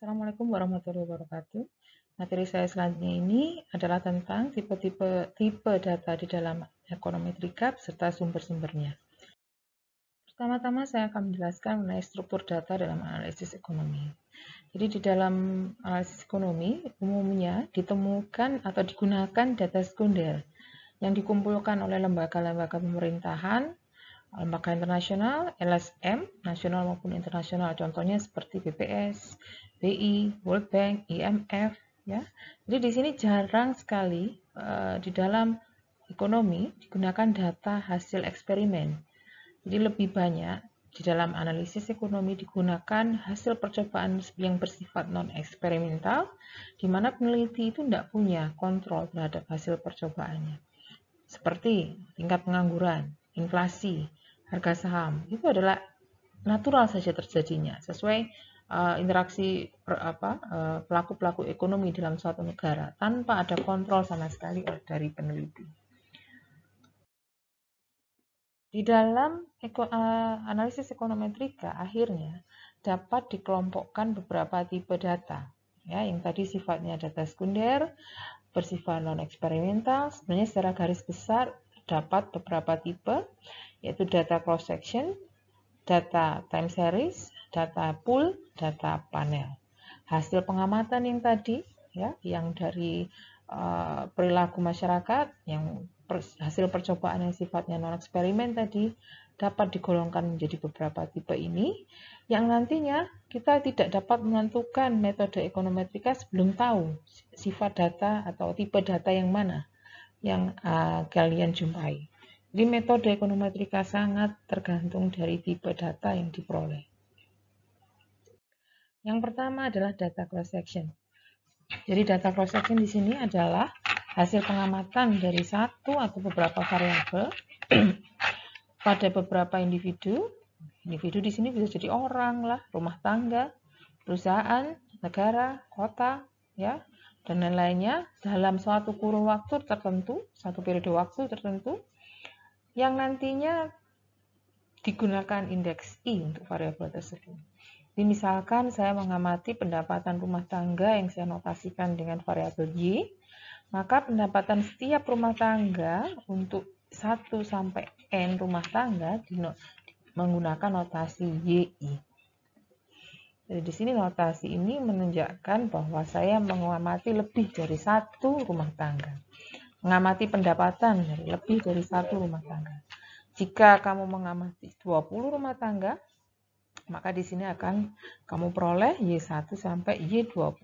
Assalamualaikum warahmatullahi wabarakatuh. Materi saya selanjutnya ini adalah tentang tipe data di dalam ekonometrika beserta sumber-sumbernya. Pertama-tama saya akan menjelaskan mengenai struktur data dalam analisis ekonomi. Jadi di dalam analisis ekonomi umumnya ditemukan atau digunakan data sekunder yang dikumpulkan oleh lembaga-lembaga pemerintahan, lembaga internasional, LSM, nasional maupun internasional, contohnya seperti BPS, BI, World Bank, IMF, ya. Jadi di sini jarang sekali di dalam ekonomi digunakan data hasil eksperimen. Jadi lebih banyak di dalam analisis ekonomi digunakan hasil percobaan yang bersifat non-eksperimental, di mana peneliti itu tidak punya kontrol terhadap hasil percobaannya. Seperti tingkat pengangguran, inflasi, harga saham, itu adalah natural saja terjadinya sesuai interaksi pelaku-pelaku ekonomi dalam suatu negara tanpa ada kontrol sama sekali dari peneliti. Di dalam analisis ekonometrika akhirnya dapat dikelompokkan beberapa tipe data, ya, yang tadi sifatnya data sekunder, bersifat non-eksperimental. Sebenarnya secara garis besar terdapat beberapa tipe, yaitu data cross-section, data time series, data pool, data panel. Hasil pengamatan yang tadi, ya, yang dari perilaku masyarakat, yang hasil percobaan yang sifatnya non-eksperimen tadi, dapat digolongkan menjadi beberapa tipe ini, yang nantinya kita tidak dapat menentukan metode ekonometrika sebelum tahu sifat data atau tipe data yang mana yang kalian jumpai. Jadi metode ekonometrika sangat tergantung dari tipe data yang diperoleh. Yang pertama adalah data cross-section. Jadi data cross-section di sini adalah hasil pengamatan dari satu atau beberapa variabel pada beberapa individu. Individu di sini bisa jadi orang lah, rumah tangga, perusahaan, negara, kota, ya, dan lain-lainnya dalam suatu kurun waktu tertentu, satu periode waktu tertentu, yang nantinya digunakan indeks I untuk variabel tersebut. Jadi misalkan saya mengamati pendapatan rumah tangga yang saya notasikan dengan variabel Y, maka pendapatan setiap rumah tangga untuk 1 sampai N rumah tangga menggunakan notasi YI. Jadi di sini notasi ini menunjukkan bahwa saya mengamati lebih dari satu rumah tangga. Mengamati pendapatan dari lebih dari satu rumah tangga. Jika kamu mengamati 20 rumah tangga, maka di sini akan kamu peroleh Y1 sampai Y20.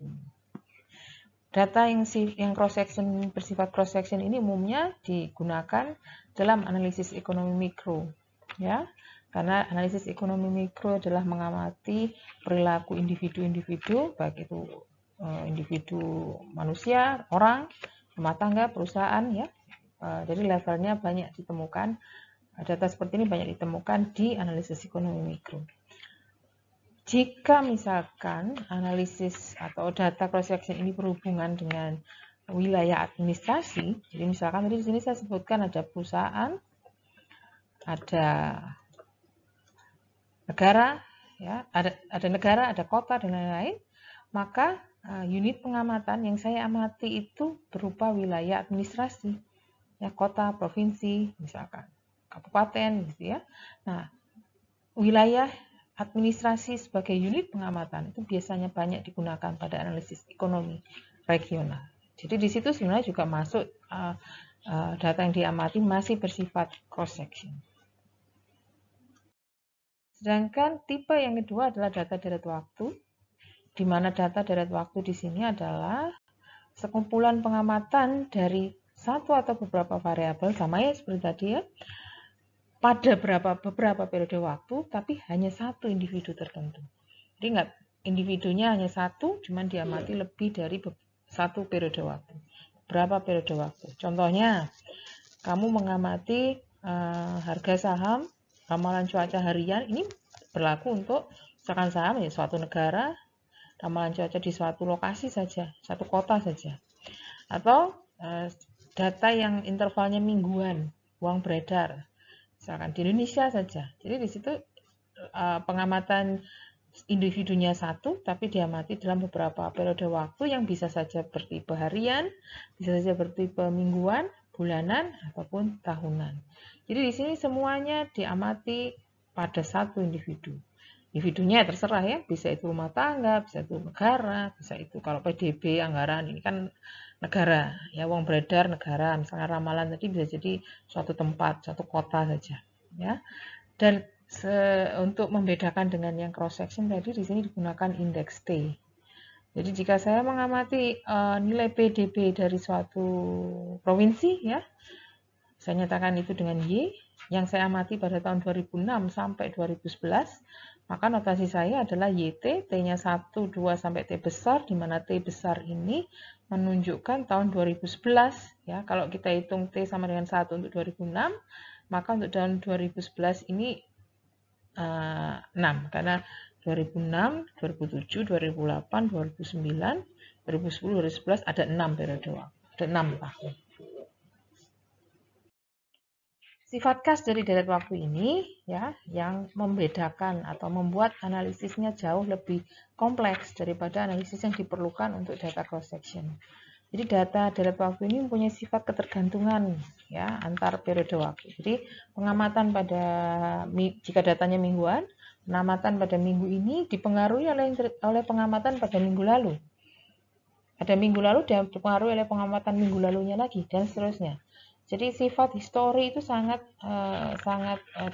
Data yang cross-section bersifat cross-section ini umumnya digunakan dalam analisis ekonomi mikro, ya. Karena analisis ekonomi mikro adalah mengamati perilaku individu-individu, baik itu individu manusia, orang, rumah tangga, perusahaan, ya. Jadi levelnya banyak ditemukan, data seperti ini banyak ditemukan di analisis ekonomi mikro. Jika misalkan analisis atau data cross-section ini berhubungan dengan wilayah administrasi, jadi misalkan tadi di sini saya sebutkan ada perusahaan, ada negara, ya, ada negara, ada kota dan lain-lain, maka unit pengamatan yang saya amati itu berupa wilayah administrasi, ya, kota, provinsi, misalkan kabupaten, gitu ya. Nah, wilayah administrasi sebagai unit pengamatan itu biasanya banyak digunakan pada analisis ekonomi regional. Jadi di situ sebenarnya juga masuk data yang diamati masih bersifat cross-section. Sedangkan tipe yang kedua adalah data deret waktu, di mana data deret waktu di sini adalah sekumpulan pengamatan dari satu atau beberapa variabel, sama ya seperti tadi ya, pada beberapa periode waktu, tapi hanya satu individu tertentu. Jadi individunya hanya satu, cuman diamati lebih dari satu periode waktu. Berapa periode waktu? Contohnya, kamu mengamati harga saham, ramalan cuaca harian, ini berlaku untuk misalkan saham ya suatu negara, ramalan cuaca di suatu lokasi saja, satu kota saja. Atau data yang intervalnya mingguan, uang beredar, misalkan di Indonesia saja. Jadi di situ pengamatan individunya satu, tapi diamati dalam beberapa periode waktu yang bisa saja bertipe harian, bisa saja bertipe mingguan, bulanan, ataupun tahunan. Jadi di sini semuanya diamati pada satu individu. Individunya terserah ya, bisa itu rumah tangga, bisa itu negara, bisa itu kalau PDB anggaran ini kan negara, ya uang beredar negara, misalnya ramalan tadi bisa jadi suatu tempat, suatu kota saja, ya. Dan untuk membedakan dengan yang cross section tadi di sini digunakan indeks T. Jadi jika saya mengamati nilai PDB dari suatu provinsi ya, saya nyatakan itu dengan Y, yang saya amati pada tahun 2006 sampai 2011, maka notasi saya adalah YT, T-nya 1, 2, sampai T besar, di mana T besar ini menunjukkan tahun 2011. Ya, kalau kita hitung T sama dengan 1 untuk 2006, maka untuk tahun 2011 ini 6, karena 2006, 2007, 2008, 2009, 2010, 2011 ada 6 periode waktu, ada 6 tahun. Sifat khas dari deret waktu ini ya yang membedakan atau membuat analisisnya jauh lebih kompleks daripada analisis yang diperlukan untuk data cross section. Jadi data deret waktu ini mempunyai sifat ketergantungan ya antar periode waktu. Jadi pengamatan pada jika datanya mingguan, pengamatan pada minggu ini dipengaruhi oleh pengamatan pada minggu lalu. Ada minggu lalu dan dipengaruhi oleh pengamatan minggu lalunya lagi dan seterusnya. Jadi sifat histori itu sangat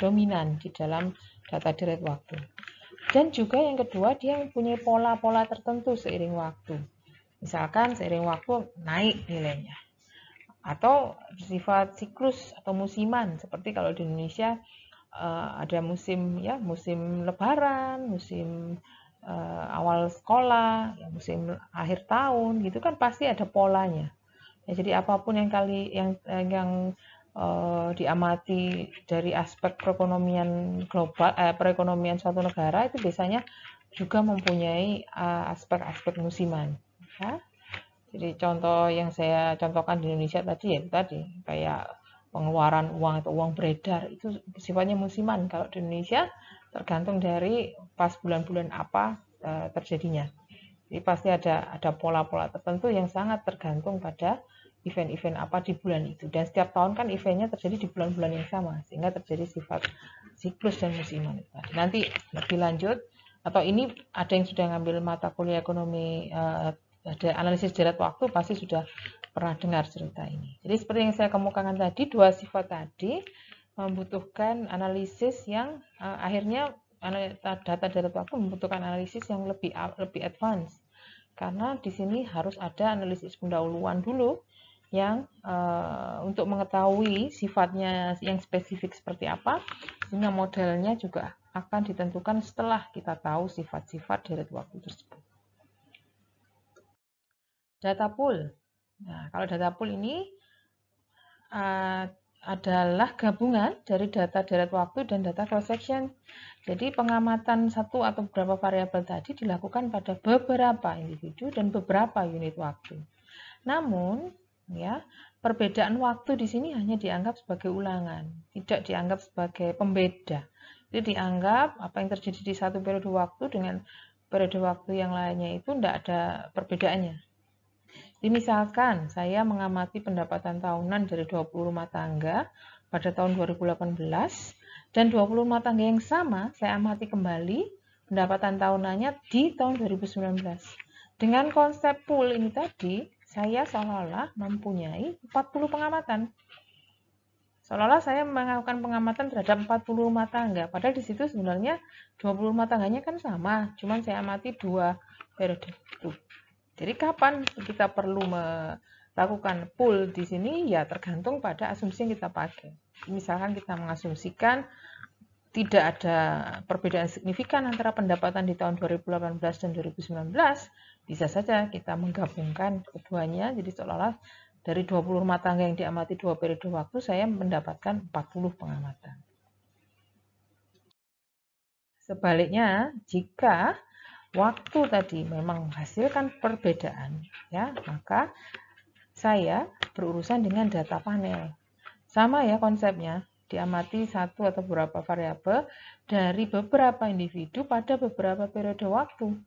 dominan di dalam data deret waktu. Dan juga yang kedua dia mempunyai pola-pola tertentu seiring waktu. Misalkan seiring waktu naik nilainya. Atau bersifat siklus atau musiman seperti kalau di Indonesia ada musim ya, musim lebaran, musim awal sekolah, ya, musim akhir tahun gitu kan pasti ada polanya. Ya, jadi apapun yang diamati dari aspek perekonomian global, perekonomian suatu negara itu biasanya juga mempunyai aspek-aspek musiman. Ya. Jadi contoh yang saya contohkan di Indonesia tadi ya tadi kayak pengeluaran uang atau uang beredar itu sifatnya musiman. Kalau di Indonesia tergantung dari pas bulan-bulan apa terjadinya. Jadi pasti ada pola-pola tertentu yang sangat tergantung pada event-event apa di bulan itu. Dan setiap tahun kan eventnya terjadi di bulan-bulan yang sama, sehingga terjadi sifat siklus dan musiman. Nanti lebih lanjut, atau ini ada yang sudah ngambil mata kuliah ekonomi, ada analisis deret waktu, pasti sudah pernah dengar cerita ini. Jadi seperti yang saya kemukakan tadi, dua sifat tadi membutuhkan analisis yang akhirnya data deret waktu membutuhkan analisis yang lebih advance. Karena di sini harus ada analisis pendahuluan dulu yang untuk mengetahui sifatnya yang spesifik seperti apa, sehingga modelnya juga akan ditentukan setelah kita tahu sifat-sifat deret waktu tersebut. Data pool. Nah, kalau data pool ini adalah gabungan dari data deret waktu dan data cross section. Jadi pengamatan satu atau beberapa variabel tadi dilakukan pada beberapa individu dan beberapa unit waktu. Namun, ya, perbedaan waktu di sini hanya dianggap sebagai ulangan, tidak dianggap sebagai pembeda. Jadi dianggap apa yang terjadi di satu periode waktu dengan periode waktu yang lainnya itu tidak ada perbedaannya. Jadi misalkan saya mengamati pendapatan tahunan dari 20 rumah tangga pada tahun 2018 dan 20 rumah tangga yang sama saya amati kembali pendapatan tahunannya di tahun 2019. Dengan konsep pool ini tadi, saya seolah-olah mempunyai 40 pengamatan. Seolah-olah saya melakukan pengamatan terhadap 40 rumah tangga, padahal di situ sebenarnya 20 rumah tangganya kan sama, cuman saya amati 2 periode itu. Jadi kapan kita perlu melakukan pool di sini ya tergantung pada asumsi yang kita pakai. Misalkan kita mengasumsikan tidak ada perbedaan signifikan antara pendapatan di tahun 2018 dan 2019, bisa saja kita menggabungkan keduanya, jadi seolah-olah dari 20 rumah tangga yang diamati 2 periode waktu, saya mendapatkan 40 pengamatan. Sebaliknya, jika waktu tadi memang menghasilkan perbedaan, ya, maka saya berurusan dengan data panel. Sama ya konsepnya. diamati satu atau beberapa variabel dari beberapa individu pada beberapa periode waktu.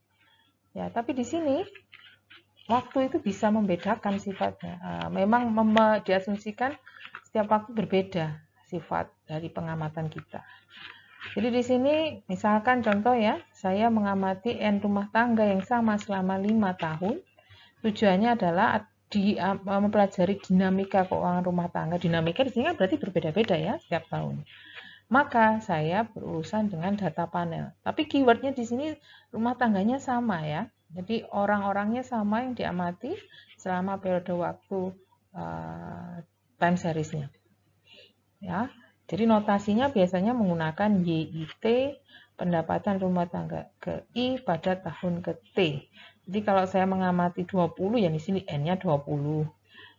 Ya, tapi di sini waktu itu bisa membedakan sifatnya. Memang diasumsikan setiap waktu berbeda sifat dari pengamatan kita. Jadi di sini misalkan contoh ya, saya mengamati N rumah tangga yang sama selama 5 tahun. Tujuannya adalah mempelajari dinamika keuangan rumah tangga. Dinamika di sini kan berarti berbeda-beda ya setiap tahun. Maka saya berurusan dengan data panel. Tapi keywordnya di sini rumah tangganya sama ya. Jadi orang-orangnya sama yang diamati selama periode waktu time seriesnya. Ya. Jadi notasinya biasanya menggunakan YIT, pendapatan rumah tangga ke I pada tahun ke T. Jadi kalau saya mengamati 20 ya di sini N-nya 20.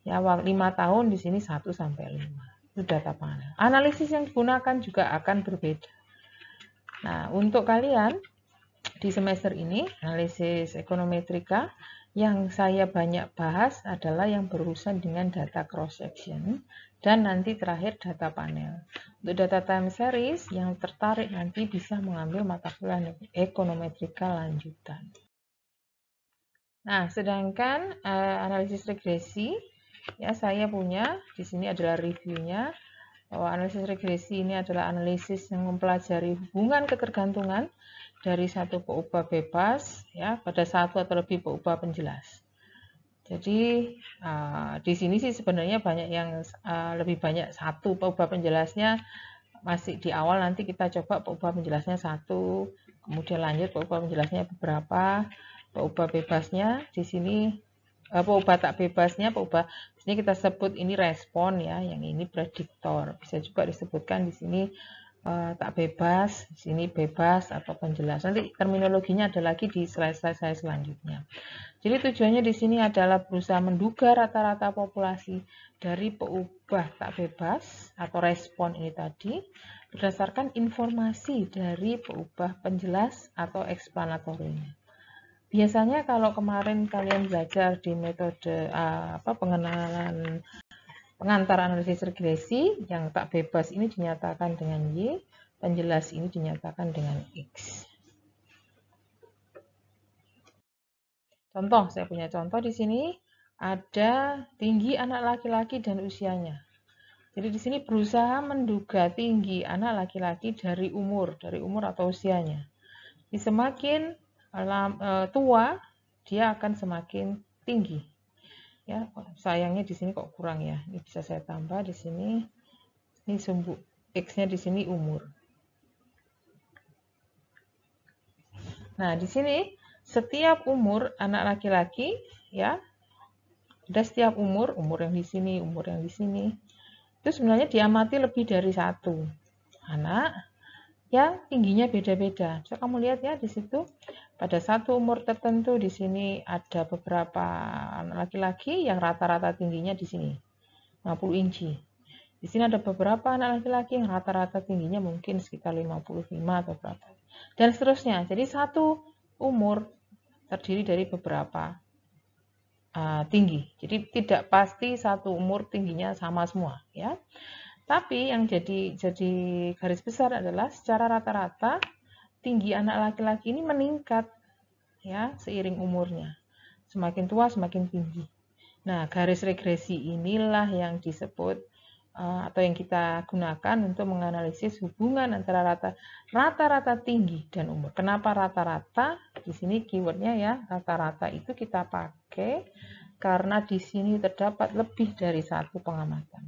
Ya, 5 tahun di sini 1 sampai 5. Itu data panel. Analisis yang digunakan juga akan berbeda. Nah, untuk kalian di semester ini, analisis ekonometrika, yang saya banyak bahas adalah yang berurusan dengan data cross-section dan nanti terakhir data panel. Untuk data time series, yang tertarik nanti bisa mengambil mata kuliah ekonometrika lanjutan. Nah, sedangkan analisis regresi, ya saya punya di sini adalah reviewnya. Bahwa analisis regresi ini adalah analisis yang mempelajari hubungan ketergantungan dari satu peubah bebas ya pada satu atau lebih peubah penjelas. Jadi di sini sih sebenarnya banyak yang lebih banyak satu peubah penjelasnya, masih di awal nanti kita coba peubah penjelasnya satu, kemudian lanjut peubah penjelasnya beberapa, peubah bebasnya di sini peubah tak bebasnya, peubah di sini kita sebut ini respon ya, yang ini prediktor. Bisa juga disebutkan di sini tak bebas, di sini bebas atau penjelas. Nanti terminologinya ada lagi di slide-slide saya selanjutnya. Jadi tujuannya di sini adalah berusaha menduga rata-rata populasi dari peubah tak bebas atau respon ini tadi berdasarkan informasi dari peubah penjelas atau eksplanatorinya. Biasanya kalau kemarin kalian belajar di metode pengenalan pengantar analisis regresi, yang tak bebas ini dinyatakan dengan Y, penjelas ini dinyatakan dengan X. Contoh, saya punya contoh di sini, ada tinggi anak laki-laki dan usianya. Jadi di sini berusaha menduga tinggi anak laki-laki dari umur atau usianya. Jadi semakin tua, dia akan semakin tinggi. Ya, sayangnya di sini kok kurang ya. Ini bisa saya tambah di sini. Ini sumbu X-nya di sini umur. Nah, di sini setiap umur anak laki-laki ya, ada setiap umur yang di sini, umur yang di sini. Itu sebenarnya diamati lebih dari satu anak yang tingginya beda-beda. Bisa kamu lihat ya di situ. Pada satu umur tertentu di sini ada beberapa anak laki-laki yang rata-rata tingginya di sini 50 inci. Di sini ada beberapa anak laki-laki yang rata-rata tingginya mungkin sekitar 55 atau berapa. Dan seterusnya. Jadi satu umur terdiri dari beberapa tinggi. Jadi tidak pasti satu umur tingginya sama semua ya. Tapi yang jadi garis besar adalah secara rata-rata tinggi anak laki-laki ini meningkat ya seiring umurnya. Semakin tua semakin tinggi. Nah, garis regresi inilah yang disebut atau yang kita gunakan untuk menganalisis hubungan antara rata-rata tinggi dan umur. Kenapa rata-rata? Di sini keywordnya ya, rata-rata itu kita pakai karena di sini terdapat lebih dari satu pengamatan.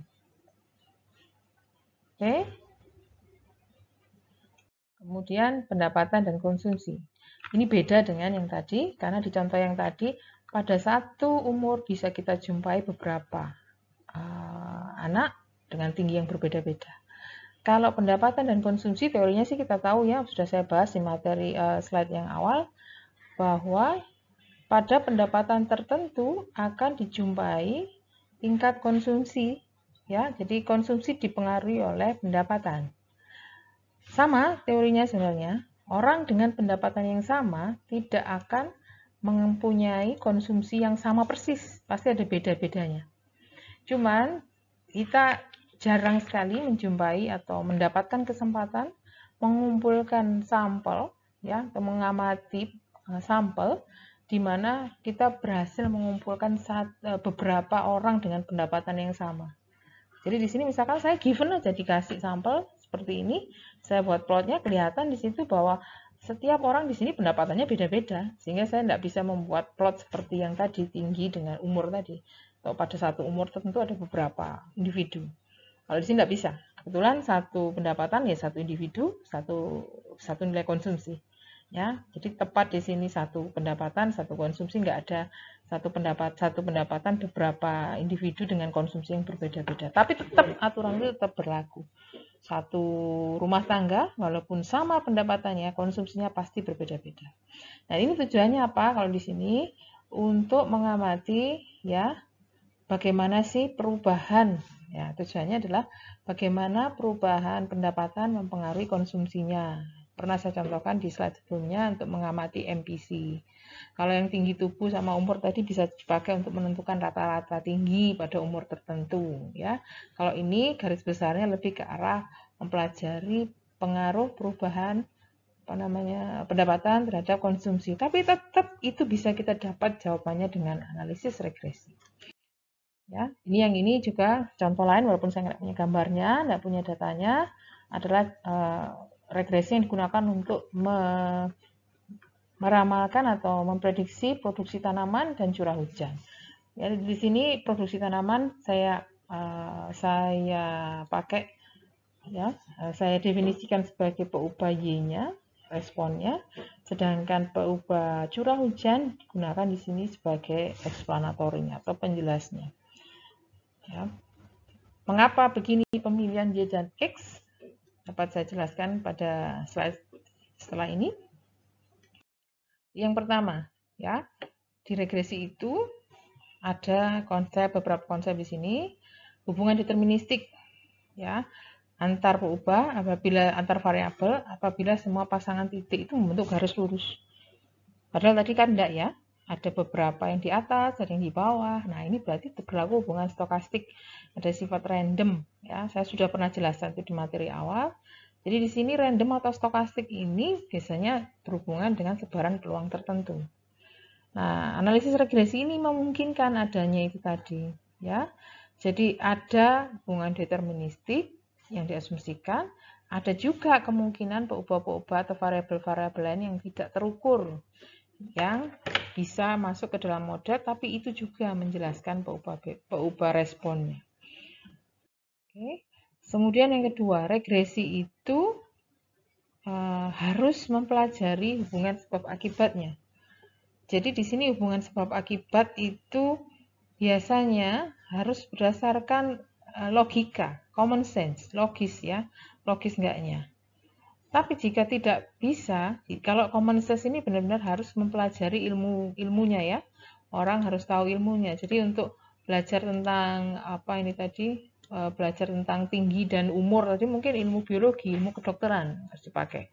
Oke. Kemudian pendapatan dan konsumsi. Ini beda dengan yang tadi, karena di contoh yang tadi, pada satu umur bisa kita jumpai beberapa anak dengan tinggi yang berbeda-beda. Kalau pendapatan dan konsumsi, teorinya sih kita tahu ya, sudah saya bahas di materi slide yang awal, bahwa pada pendapatan tertentu akan dijumpai tingkat konsumsi, ya. Jadi konsumsi dipengaruhi oleh pendapatan. Sama teorinya sebenarnya, orang dengan pendapatan yang sama tidak akan mempunyai konsumsi yang sama persis, pasti ada beda-bedanya. Cuman kita jarang sekali menjumpai atau mendapatkan kesempatan mengumpulkan sampel, ya, atau mengamati sampel di mana kita berhasil mengumpulkan beberapa orang dengan pendapatan yang sama. Jadi di sini misalkan saya given aja dikasih sampel seperti ini, saya buat plotnya, kelihatan di situ bahwa setiap orang di sini pendapatannya beda-beda, sehingga saya tidak bisa membuat plot seperti yang tadi, tinggi dengan umur tadi. Atau pada satu umur tertentu ada beberapa individu. Kalau di sini tidak bisa. Kebetulan satu pendapatan ya satu individu, satu nilai konsumsi. Ya, jadi tepat di sini satu pendapatan, satu konsumsi, nggak ada satu pendapatan beberapa individu dengan konsumsi yang berbeda-beda. Tapi tetap aturan itu tetap berlaku. Satu rumah tangga walaupun sama pendapatannya, konsumsinya pasti berbeda-beda. Nah, ini tujuannya apa? Kalau di sini untuk mengamati ya bagaimana sih perubahan. Ya, tujuannya adalah bagaimana perubahan pendapatan mempengaruhi konsumsinya. Pernah saya contohkan di slide sebelumnya untuk mengamati MPC. Kalau yang tinggi tubuh sama umur tadi bisa dipakai untuk menentukan rata-rata tinggi pada umur tertentu, ya. Kalau ini garis besarnya lebih ke arah mempelajari pengaruh perubahan pendapatan terhadap konsumsi. Tapi tetap itu bisa kita dapat jawabannya dengan analisis regresi. Ya, ini juga contoh lain walaupun saya nggak punya gambarnya, nggak punya datanya, adalah regresi yang digunakan untuk meramalkan atau memprediksi produksi tanaman dan curah hujan. Ya, di sini produksi tanaman saya pakai ya, saya definisikan sebagai peubah Y-nya, responnya, sedangkan peubah curah hujan digunakan di sini sebagai eksplanatorinya atau penjelasnya. Ya. Mengapa begini pemilihan Y dan X? Dapat saya jelaskan pada slide setelah ini. Yang pertama, ya, di regresi itu ada beberapa konsep di sini. Hubungan deterministik, ya, antar peubah antar variabel apabila semua pasangan titik itu membentuk garis lurus. Padahal tadi kan enggak ya, ada beberapa yang di atas, ada yang di bawah. Nah, ini berarti berlaku hubungan stokastik, ada sifat random, ya. Saya sudah pernah jelaskan itu di materi awal. Jadi di sini random atau stokastik ini biasanya berhubungan dengan sebaran peluang tertentu. Nah, analisis regresi ini memungkinkan adanya itu tadi, ya. Jadi ada hubungan deterministik yang diasumsikan, ada juga kemungkinan peubah-peubah atau variabel-variabel lain yang tidak terukur yang bisa masuk ke dalam model, tapi itu juga menjelaskan peubah responnya. Oke. Kemudian yang kedua, regresi itu harus mempelajari hubungan sebab akibatnya. Jadi di sini hubungan sebab akibat itu biasanya harus berdasarkan logika, common sense, logis ya, logis enggaknya. Tapi jika tidak bisa, kalau common sense ini benar-benar harus mempelajari ilmunya ya. Orang harus tahu ilmunya. Jadi untuk belajar tentang belajar tentang tinggi dan umur tadi mungkin ilmu biologi, ilmu kedokteran harus dipakai.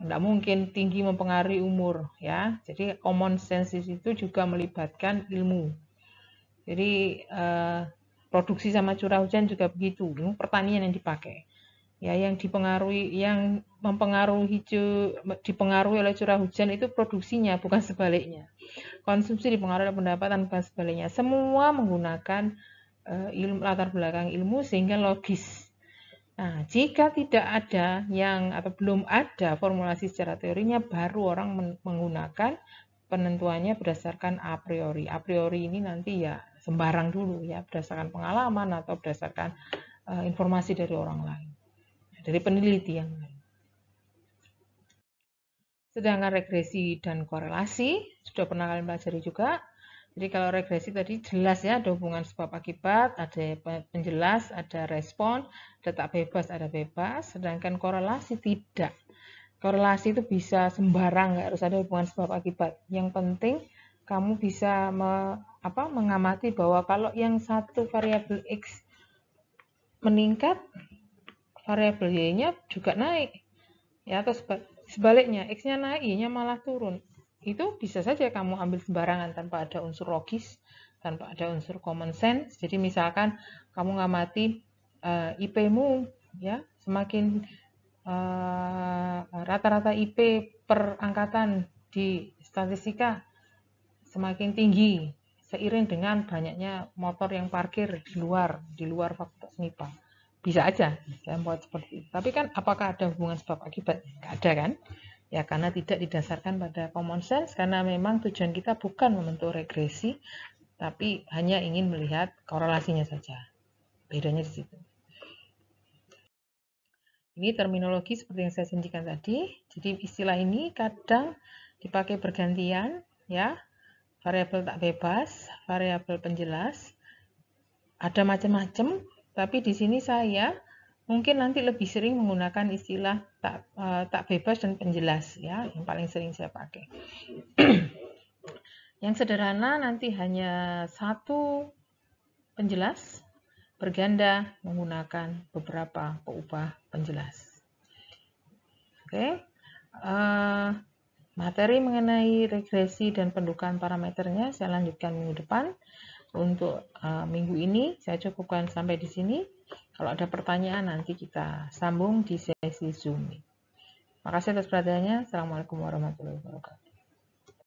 Tidak mungkin tinggi mempengaruhi umur ya. Jadi common sense itu juga melibatkan ilmu. Jadi produksi sama curah hujan juga begitu, ilmu pertanian yang dipakai. Ya, yang dipengaruhi oleh curah hujan itu produksinya, bukan sebaliknya. Konsumsi dipengaruhi oleh pendapatan, bukan sebaliknya. Semua menggunakan latar belakang ilmu sehingga logis. Nah, jika tidak ada atau belum ada formulasi secara teorinya, baru orang menggunakan penentuannya berdasarkan a priori. A priori ini nanti ya sembarang dulu ya, berdasarkan pengalaman atau berdasarkan informasi dari orang lain, dari peneliti yang lain. Sedangkan regresi dan korelasi sudah pernah kalian pelajari juga. Jadi kalau regresi tadi jelas ya, ada hubungan sebab akibat, ada penjelas, ada respon, ada tak bebas, ada bebas. Sedangkan korelasi tidak. Korelasi itu bisa sembarang, nggak harus ada hubungan sebab akibat. Yang penting kamu bisa mengamati bahwa kalau yang satu variabel X meningkat, variabel Y-nya juga naik. Ya, atau sebaliknya, X-nya naik, Y-nya malah turun. Itu bisa saja kamu ambil sembarangan tanpa ada unsur logis, tanpa ada unsur common sense. Jadi misalkan kamu ngamati IP-mu ya, semakin rata-rata IP per angkatan di statistika semakin tinggi seiring dengan banyaknya motor yang parkir di luar fakultas MIPA. Bisa aja saya buat seperti itu. Tapi kan apakah ada hubungan sebab akibat? Nggak ada kan? Ya karena tidak didasarkan pada common sense, karena memang tujuan kita bukan membentuk regresi, tapi hanya ingin melihat korelasinya saja. Bedanya di situ. Ini terminologi seperti yang saya janjikan tadi. Jadi istilah ini kadang dipakai bergantian, ya. Variabel tak bebas, variabel penjelas, ada macam-macam. Tapi di sini saya mungkin nanti lebih sering menggunakan istilah tak bebas dan penjelas, ya, yang paling sering saya pakai. Yang sederhana nanti hanya satu penjelas berganda menggunakan beberapa peubah penjelas. Oke, materi mengenai regresi dan pendudukan parameternya saya lanjutkan minggu depan. Untuk minggu ini saya cukupkan sampai di sini. Kalau ada pertanyaan nanti kita sambung di sesi Zoom. Terima kasih atas perhatiannya. Assalamualaikum warahmatullahi wabarakatuh.